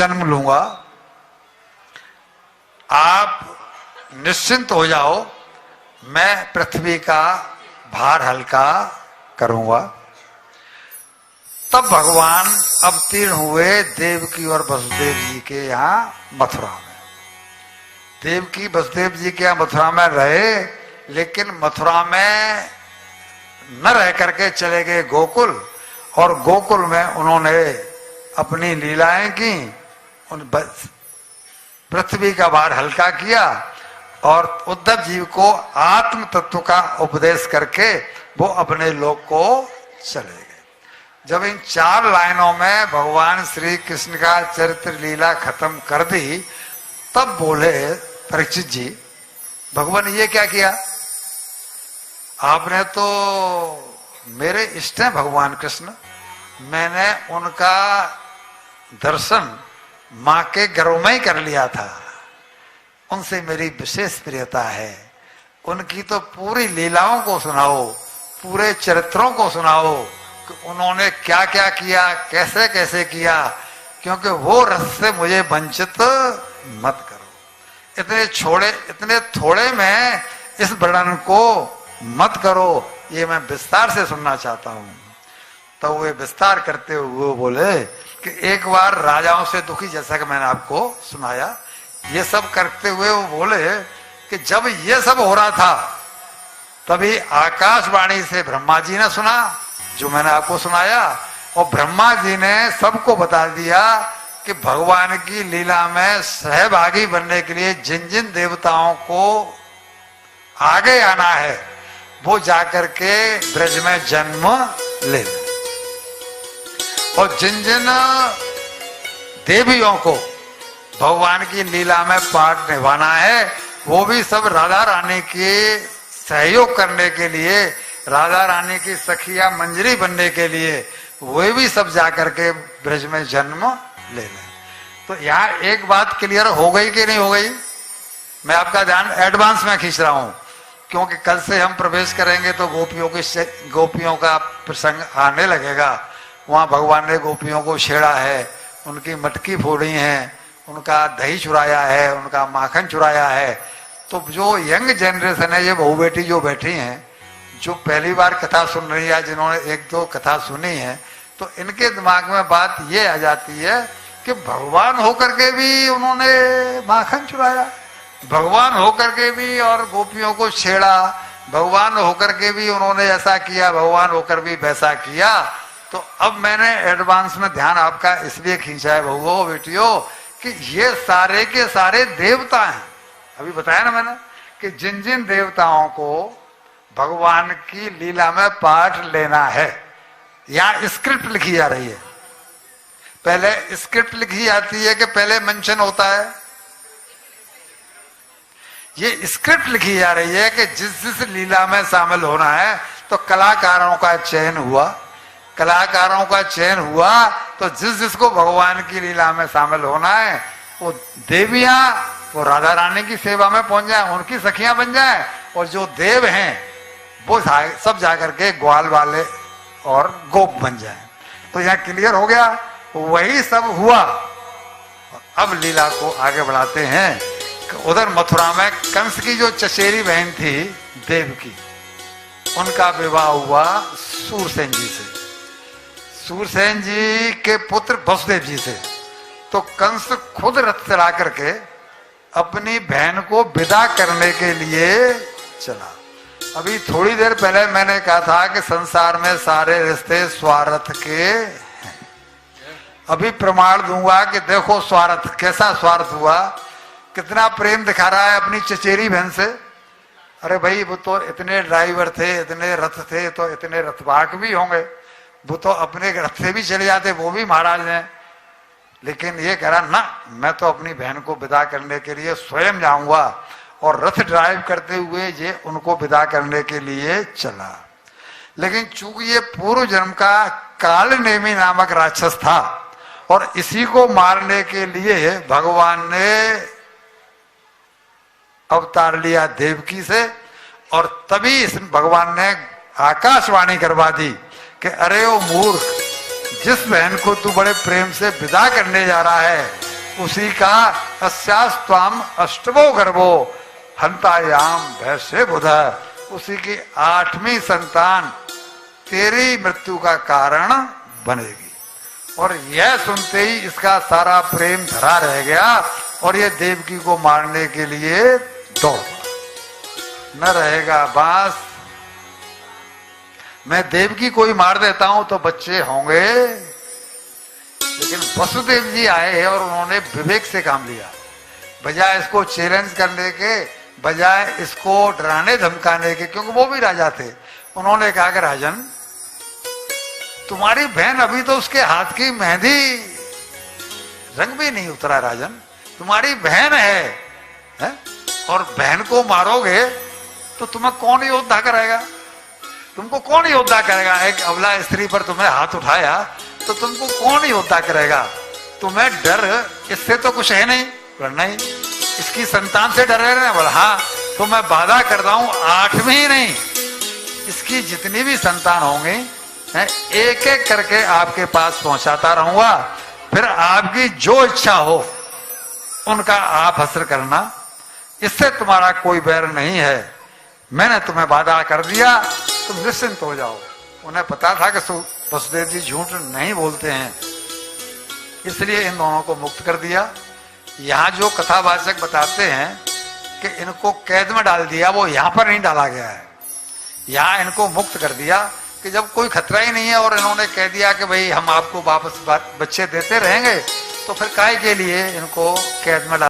जन्म लूंगा, आप निश्चिंत हो जाओ, मैं पृथ्वी का भार हल्का करूंगा। तब भगवान अवतीर्ण हुए देवकी और वसुदेव जी के यहाँ मथुरा में। देवकी वसुदेव जी के यहाँ मथुरा में रहे, लेकिन मथुरा में न रह करके चले गए गोकुल, और गोकुल में उन्होंने अपनी लीलाएं की, उन पृथ्वी का भार हल्का किया और उद्धव जी को आत्म तत्व का उपदेश करके वो अपने लोक को चले गए। जब इन 4 लाइनों में भगवान श्री कृष्ण का चरित्र लीला खत्म कर दी, तब बोले परीक्षित जी, भगवान ये क्या किया? आपने तो मेरे इष्ट हैं भगवान कृष्ण, मैंने उनका दर्शन मां के गर्भ में ही कर लिया था, उनसे मेरी विशेष प्रियता है, उनकी तो पूरी लीलाओं को सुनाओ, पूरे चरित्रों को सुनाओ कि उन्होंने क्या क्या किया, कैसे कैसे किया, क्योंकि वो रस से मुझे वंचित मत करो। इतने थोड़े में इस वर्णन को मत करो, ये मैं विस्तार से सुनना चाहता हूं। तो वे विस्तार करते हुए बोले कि एक बार राजाओं से दुखी, जैसा कि मैंने आपको सुनाया, ये सब करते हुए वो बोले कि जब ये सब हो रहा था तभी आकाशवाणी से ब्रह्मा जी ने सुना जो मैंने आपको सुनाया, और ब्रह्मा जी ने सबको बता दिया कि भगवान की लीला में सहभागी बनने के लिए जिन जिन देवताओं को आगे आना है वो जाकर के ब्रज में जन्म ले लें, और जिन जिन देवियों को भगवान की लीला में पाठ निभाना है वो भी सब राधा रानी के सहयोग करने के लिए, राधा रानी की सखिया मंजरी बनने के लिए वे भी सब जाकर के ब्रज में जन्म ले लें। तो यहाँ एक बात क्लियर हो गई कि नहीं हो गई? मैं आपका ध्यान एडवांस में खींच रहा हूं, क्योंकि कल से हम प्रवेश करेंगे तो गोपियों का प्रसंग आने लगेगा। वहां भगवान ने गोपियों को छेड़ा है, उनकी मटकी फोड़ी है, उनका दही चुराया है, उनका माखन चुराया है। तो जो यंग जनरेशन है, ये बहू बेटी जो बैठी हैं, जो पहली बार कथा सुन रही है, जिन्होंने 1-2 कथा सुनी है, तो इनके दिमाग में बात ये आ जाती है कि भगवान होकर के भी उन्होंने माखन चुराया, भगवान होकर के भी और गोपियों को छेड़ा, भगवान होकर के भी उन्होंने ऐसा किया, भगवान होकर भी वैसा किया। तो अब मैंने एडवांस में ध्यान आपका इसलिए खींचा है बहुओं बेटियों कि ये सारे के सारे देवता हैं। अभी बताया ना मैंने कि जिन जिन देवताओं को भगवान की लीला में पाठ लेना है, यहाँ स्क्रिप्ट लिखी जा रही है। पहले स्क्रिप्ट लिखी जाती है कि पहले मंचन होता है? ये स्क्रिप्ट लिखी जा रही है कि जिस जिस लीला में शामिल होना है, तो कलाकारों का चयन हुआ, कलाकारों का चयन हुआ, तो जिस जिसको भगवान की लीला में शामिल होना है वो देवियां वो राधा रानी की सेवा में पहुंच जाए, उनकी सखियां बन जाए, और जो देव हैं वो सब जाकर के ग्वाल वाले और गोप बन जाए। तो यहाँ क्लियर हो गया, वही सब हुआ। अब लीला को आगे बढ़ाते हैं। उधर मथुरा में कंस की जो चचेरी बहन थी देवकी, उनका विवाह हुआ सूरसेन जी से, सूरसेन जी के पुत्र वसुदेव जी से। तो कंस खुद रथ चला करके अपनी बहन को विदा करने के लिए चला। अभी थोड़ी देर पहले मैंने कहा था कि संसार में सारे रिश्ते स्वार्थ के हैं। अभी प्रमाण दूंगा कि देखो स्वार्थ, कैसा स्वार्थ हुआ, कितना प्रेम दिखा रहा है अपनी चचेरी बहन से। अरे भाई वो तो इतने ड्राइवर थे, इतने रथ थे, तो इतने रथवाहक भी होंगे, वो तो अपने रथ से भी चले जाते, वो भी महाराज हैं। लेकिन ये कह रहा ना, मैं तो अपनी बहन को विदा करने के लिए स्वयं जाऊंगा, और रथ ड्राइव करते हुए ये उनको विदा करने के लिए चला। लेकिन चूंकि ये पूर्व जन्म का काल नेमी नामक राक्षस था, और इसी को मारने के लिए भगवान ने अवतार लिया देवकी से, और तभी इस भगवान ने आकाशवाणी करवा दी कि अरे ओ मूर्ख, जिस बहन को तू बड़े प्रेम से विदा करने जा रहा है उसी का अस्यास्त्वाम अष्टमो गर्भो हंतायाम भैसे बुध, उसी की 8वीं संतान तेरी मृत्यु का कारण बनेगी। और यह सुनते ही इसका सारा प्रेम धरा रह गया और ये देवकी को मारने के लिए दौड़ पड़ा। न रहेगा बांस, मैं देवकी को ही मार देता हूं तो बच्चे होंगे। लेकिन वसुदेव जी आए हैं और उन्होंने विवेक से काम लिया, बजाय इसको चैलेंज करने के, बजाय इसको डराने धमकाने के, क्योंकि वो भी राजा थे। उन्होंने कहा कि राजन, तुम्हारी बहन अभी तो उसके हाथ की मेहंदी रंग भी नहीं उतरा राजन, तुम्हारी बहन है? और बहन को मारोगे तो तुम्हें कौन योद्धा करेगा? तुमको कौन योद्धा करेगा? एक अबला स्त्री पर तुम्हें हाथ उठाया तो तुमको कौन योद्धा करेगा? तुम्हें डर इससे तो कुछ है नहीं, नहीं इसकी संतान से डर रहे? बोला हाँ, तो मैं वादा करता हूं 8वीं नहीं, इसकी जितनी भी संतान होंगी एक एक करके आपके पास पहुंचाता रहूंगा, फिर आपकी जो इच्छा हो उनका आप हसर करना, इससे तुम्हारा कोई बैर नहीं है। मैंने तुम्हें वादा कर दिया, तुम निश्चिंत हो जाओ। उन्हें पता था कि वसुदेव जी झूठ नहीं बोलते हैं, इसलिए इन दोनों को मुक्त कर दिया। यहां जो कथावाचक बताते हैं कि इनको कैद में डाल दिया, वो यहां पर नहीं डाला गया है। यहां इनको मुक्त कर दिया कि जब कोई खतरा ही नहीं है और इन्होंने कह दिया कि भाई हम आपको वापस बच्चे देते रहेंगे, तो फिर काय के लिए इनको कैद में